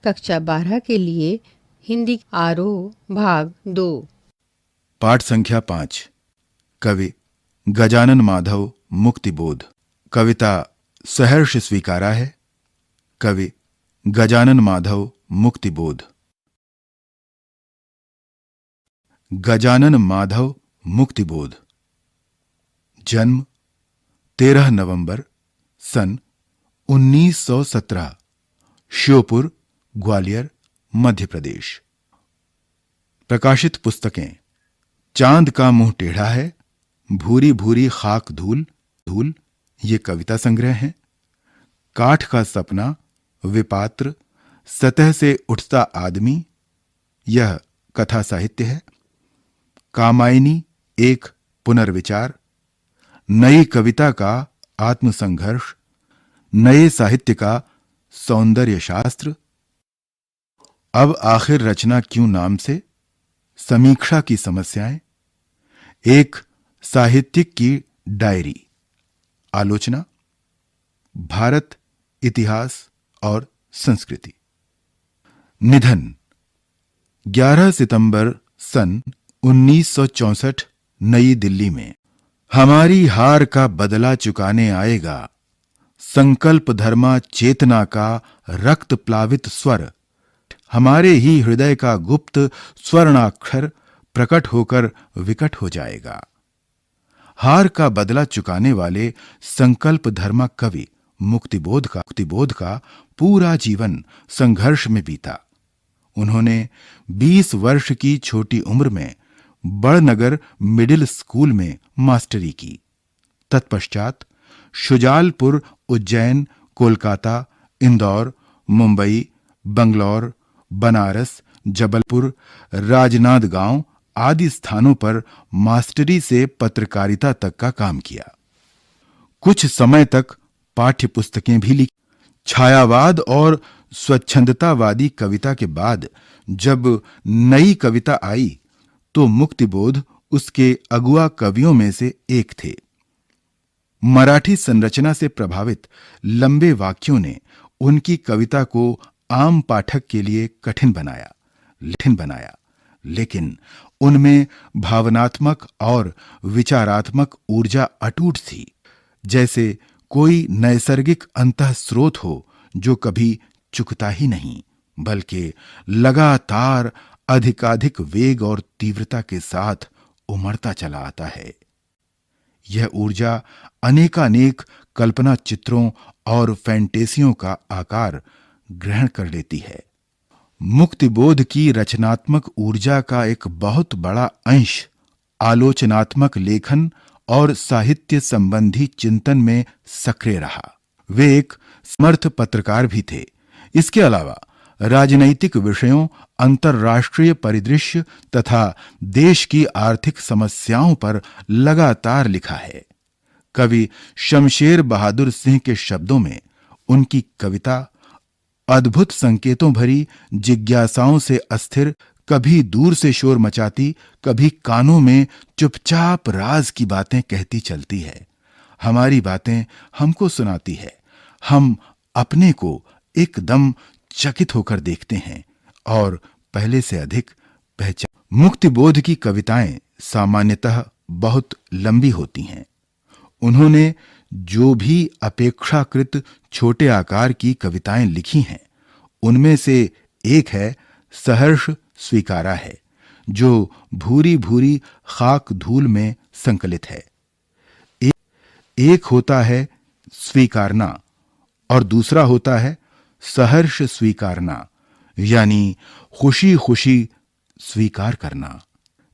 कक्षा 12 के लिए हिंदी आरोह भाग 2। पाठ संख्या 5। कवि गजानन माधव मुक्तिबोध। कविता सहर्ष स्वीकारा है। कवि गजानन माधव मुक्तिबोध। गजानन माधव मुक्तिबोध। जन्म 13 नवंबर सन 1917, श्योपुर, ग्वालियर, मध्य प्रदेश। प्रकाशित पुस्तकें: चांद का मुंह टेढ़ा है, भूरी भूरी खाक धूल धूल, ये कविता संग्रह है। काठ का सपना, विपात्र, सतह से उठता आदमी, यह कथा साहित्य है। कामायनी, एक पुनर्विचार, नई कविता का आत्मसंघर्ष, नए साहित्य का सौंदर्य शास्त्र, अब आखिर रचना क्यों नाम से, समीक्षा की समस्याएं, एक साहित्यिक की डायरी, आलोचना, भारत, इतिहास और संस्कृति। निधन 11 सितंबर सन 1964, नई दिल्ली में। हमारी हार का बदला चुकाने आएगा संकल्प धर्मा चेतना का रक्त प्लावित स्वर, हमारे ही हृदय का गुप्त स्वर्णाक्षर प्रकट होकर विकट हो जाएगा। हार का बदला चुकाने वाले संकल्प धर्मा कवि मुक्तिबोध का पूरा जीवन संघर्ष में बीता। उन्होंने 20 वर्ष की छोटी उम्र में बड़नगर मिडिल स्कूल में मास्टरी की। तत्पश्चात शुजालपुर, उज्जैन, कोलकाता, इंदौर, मुंबई, बंगलौर, बनारस, जबलपुर, राजनांदगांव आदि स्थानों पर मास्टरी से पत्रकारिता तक का काम किया। कुछ समय तक पाठ्य पुस्तकें भी लिखी। छायावाद और स्वच्छंदतावादी कविता के बाद जब नई कविता आई तो मुक्तिबोध उसके अगुआ कवियों में से एक थे। मराठी संरचना से प्रभावित लंबे वाक्यों ने उनकी कविता को आम पाठक के लिए कठिन बनाया, लेकिन उनमें भावनात्मक और विचारात्मक ऊर्जा अटूट थी, जैसे कोई नैसर्गिक अंतःस्रोत हो जो कभी चुकता ही नहीं, बल्कि लगातार अधिकाधिक वेग और तीव्रता के साथ उमड़ता चला आता है। यह ऊर्जा अनेकानेक कल्पना चित्रों और फैंटेसियों का आकार ग्रहण कर लेती है। मुक्तिबोध की रचनात्मक ऊर्जा का एक बहुत बड़ा अंश आलोचनात्मक लेखन और साहित्य संबंधी चिंतन में सक्रिय रहा। वे एक समर्थ पत्रकार भी थे। इसके अलावा राजनैतिक विषयों, अंतर्राष्ट्रीय परिदृश्य तथा देश की आर्थिक समस्याओं पर लगातार लिखा है। कवि शमशेर बहादुर सिंह के शब्दों में उनकी कविता अद्भुत संकेतों भरी, जिज्ञासाओं से अस्थिर, कभी दूर से शोर मचाती, कभी कानों में चुपचाप राज की बातें कहती चलती है। हमारी बातें हमको सुनाती है, हम अपने को एकदम चकित होकर देखते हैं और पहले से अधिक पहचान। मुक्तिबोध की कविताएं सामान्यतः बहुत लंबी होती हैं। उन्होंने जो भी अपेक्षाकृत छोटे आकार की कविताएं लिखी हैं, उनमें से एक है सहर्ष स्वीकारा है, जो भूरी भूरी खाक धूल में संकलित है। एक होता है स्वीकारना और दूसरा होता है सहर्ष स्वीकारना, यानी खुशी खुशी स्वीकार करना।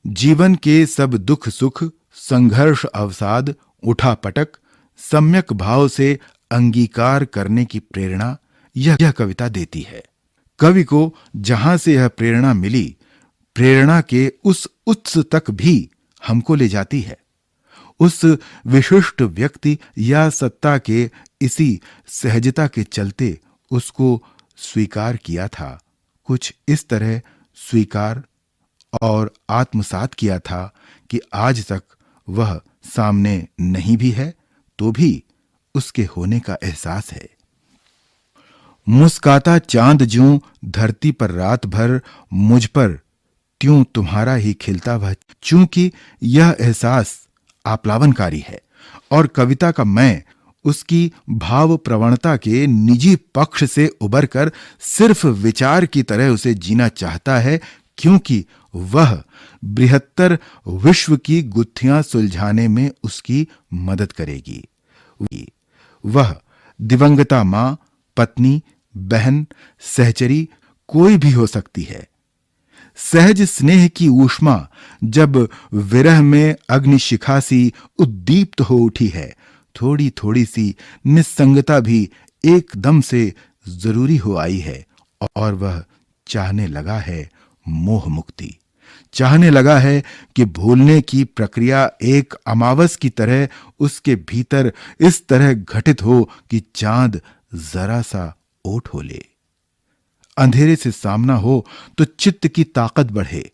जीवन के सब दुख सुख, संघर्ष अवसाद, उठापटक, सम्यक भाव से अंगीकार करने की प्रेरणा यह कविता देती है। कवि को जहां से यह प्रेरणा मिली, प्रेरणा के उस उत्स तक भी हमको ले जाती है। उस विशिष्ट व्यक्ति या सत्ता के इसी सहजता के चलते उसको स्वीकार किया था, कुछ इस तरह स्वीकार और आत्मसात किया था कि आज तक वह सामने नहीं भी है तो भी उसके होने का एहसास है। मुस्काता चांद ज्यों धरती पर रात भर, मुझ पर त्यों तुम्हारा ही खिलता वह। चूंकि यह एहसास आप्लावनकारी है और कविता का मैं उसकी भाव प्रवणता के निजी पक्ष से उबरकर सिर्फ विचार की तरह उसे जीना चाहता है, क्योंकि वह बृहत्तर विश्व की गुत्थियां सुलझाने में उसकी मदद करेगी। वह दिवंगता मां, पत्नी, बहन, सहचरी कोई भी हो सकती है। सहज स्नेह की ऊष्मा जब विरह में अग्निशिखा सी उद्दीप्त हो उठी है, थोड़ी थोड़ी सी निस्संगता भी एकदम से जरूरी हो आई है और वह चाहने लगा है मोह मुक्ति। चाहने लगा है कि भूलने की प्रक्रिया एक अमावस की तरह उसके भीतर इस तरह घटित हो कि चांद जरा सा ओट हो ले। अंधेरे से सामना हो तो चित्त की ताकत बढ़े।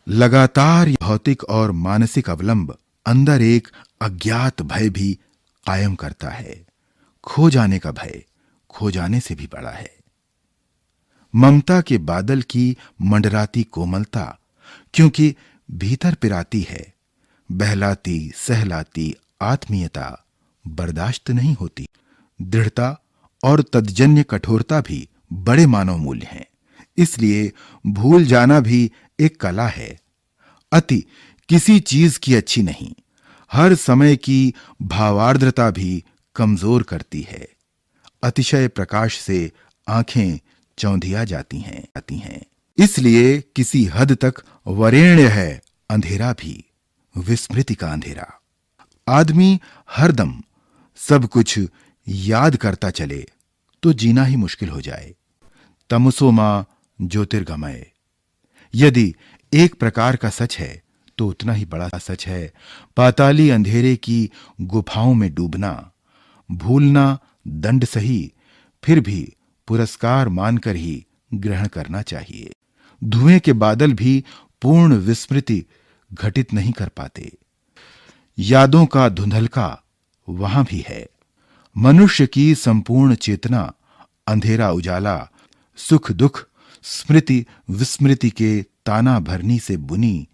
लगातार भौतिक और मानसिक अवलंब अंदर एक अज्ञात भय भी कायम करता है। खो जाने का भय खो जाने से भी बड़ा है। ममता के बादल की मंडराती कोमलता क्योंकि भीतर पिराती है, बहलाती सहलाती आत्मीयता बर्दाश्त नहीं होती। दृढ़ता और तद्जन्य कठोरता भी बड़े मानव मूल्य हैं। इसलिए भूल जाना भी एक कला है। अति किसी चीज की अच्छी नहीं। हर समय की भावार्द्रता भी कमजोर करती है। अतिशय प्रकाश से आंखें चौंधिया जाती हैं। इसलिए किसी हद तक वरेण्य है अंधेरा भी, विस्मृति का अंधेरा। आदमी हरदम सब कुछ याद करता चले तो जीना ही मुश्किल हो जाए। तमसो मां ज्योतिर्गमय यदि एक प्रकार का सच है तो उतना ही बड़ा सच है पाताली अंधेरे की गुफाओं में डूबना। भूलना दंड सही, फिर भी पुरस्कार मानकर ही ग्रहण करना चाहिए। धुएं के बादल भी पूर्ण विस्मृति घटित नहीं कर पाते। यादों का धुंधलका वहां भी है। मनुष्य की संपूर्ण चेतना अंधेरा उजाला, सुख दुख, स्मृति विस्मृति के ताना भरनी से बुनी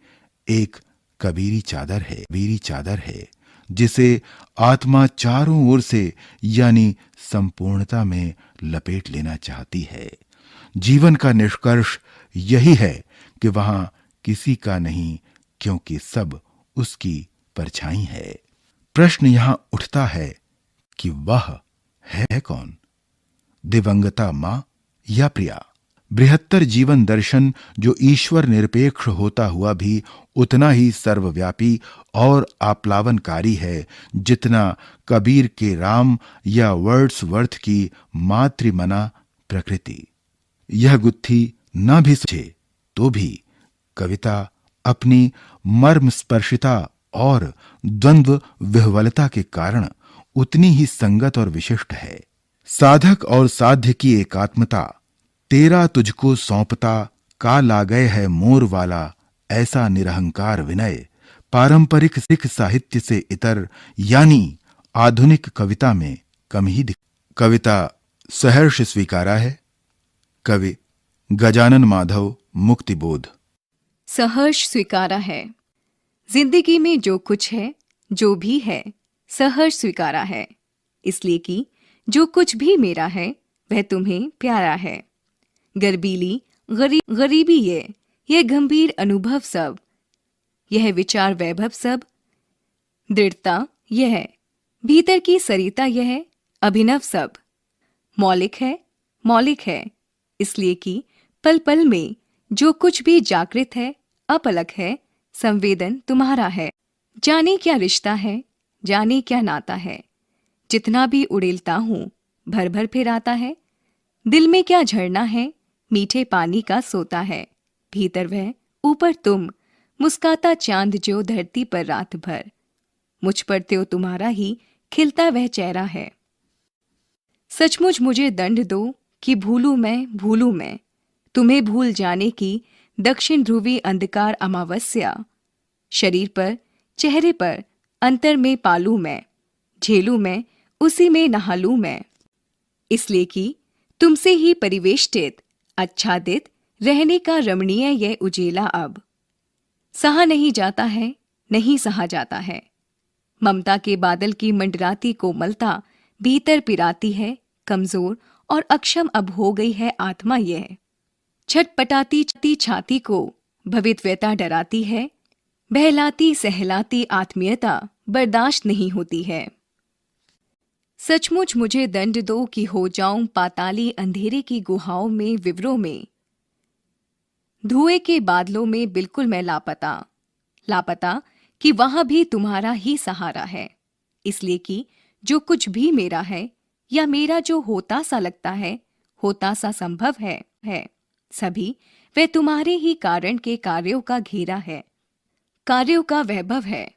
एक कबीरी चादर है जिसे आत्मा चारों ओर से यानी संपूर्णता में लपेट लेना चाहती है। जीवन का निष्कर्ष यही है कि वहां किसी का नहीं, क्योंकि सब उसकी परछाई है। प्रश्न यहां उठता है कि वह है कौन, दिवंगता मां या प्रिया? बृहत्तर जीवन दर्शन जो ईश्वर निरपेक्ष होता हुआ भी उतना ही सर्वव्यापी और आप्लावनकारी है जितना कबीर के राम या वर्ड्सवर्थ की मातृमना प्रकृति। यह गुत्थी न भी सूझे तो भी कविता अपनी मर्म स्पर्शिता और द्वंद्व विह्वलता के कारण उतनी ही संगत और विशिष्ट है। साधक और साध्य की एकात्मता, तेरा तुझको सौंपता का लागय है मोर वाला, ऐसा निरहंकार विनय पारंपरिक सिख साहित्य से इतर यानी आधुनिक कविता में कम ही कविता सहर्ष स्वीकारा है। कवि गजानन माधव, मुक्तिबोध। सहर्ष स्वीकारा है। जिंदगी में जो कुछ है, जो भी है, सहर्ष स्वीकारा है, इसलिए कि जो कुछ भी मेरा है वह तुम्हें प्यारा है। गर्बीली गरीबी यह गंभीर अनुभव सब, यह विचार वैभव सब, दृढ़ता यह भीतर की सरिता यह अभिनव सब, मौलिक है, इसलिए कि पल पल में जो कुछ भी जागृत है, अपलक है, संवेदन तुम्हारा है। जाने क्या रिश्ता है, जाने क्या नाता है, जितना भी उड़ेलता हूँ भर भर फिर आता है। दिल में क्या झरना है, मीठे पानी का सोता है, भीतर वह ऊपर तुम, मुस्काता चांद जो धरती पर रात भर, मुझ पर त्यों तुम्हारा ही खिलता वह चेहरा है। सचमुच मुझे दंड दो कि भूलूं मैं तुम्हें भूल जाने की दक्षिण ध्रुवी अंधकार अमावस्या। शरीर पर, चेहरे पर, अंतर में पालूं मैं, झेलूं मैं, उसी में नहालूं मैं, इसलिए कि तुमसे ही परिवेष्टित आच्छादित रहने का रमणीय यह उजेला अब सहा नहीं जाता है, नहीं सहा जाता है। ममता के बादल की मंडराती कोमलता भीतर पिराती है, कमजोर और अक्षम अब हो गई है आत्मा यह। छटपटाती छाती को भवितव्यता डराती है, बहलाती सहलाती आत्मीयता बर्दाश्त नहीं होती है। सचमुच मुझे दंड दो कि हो जाऊं पाताली अंधेरे की गुहाओं में विवरों में, धुएं के बादलों में बिल्कुल मैं लापता कि वहां भी तुम्हारा ही सहारा है। इसलिए कि जो कुछ भी मेरा है या मेरा जो होता सा लगता है, होता सा संभव है सभी वह तुम्हारे ही कारण के कार्यों का घेरा है, कार्यों का वैभव है।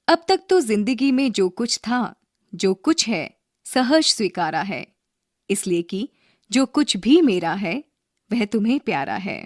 अब तक तो जिंदगी में जो कुछ था, जो कुछ है, सहर्ष स्वीकारा है। इसलिए कि जो कुछ भी मेरा है वह तुम्हें प्यारा है।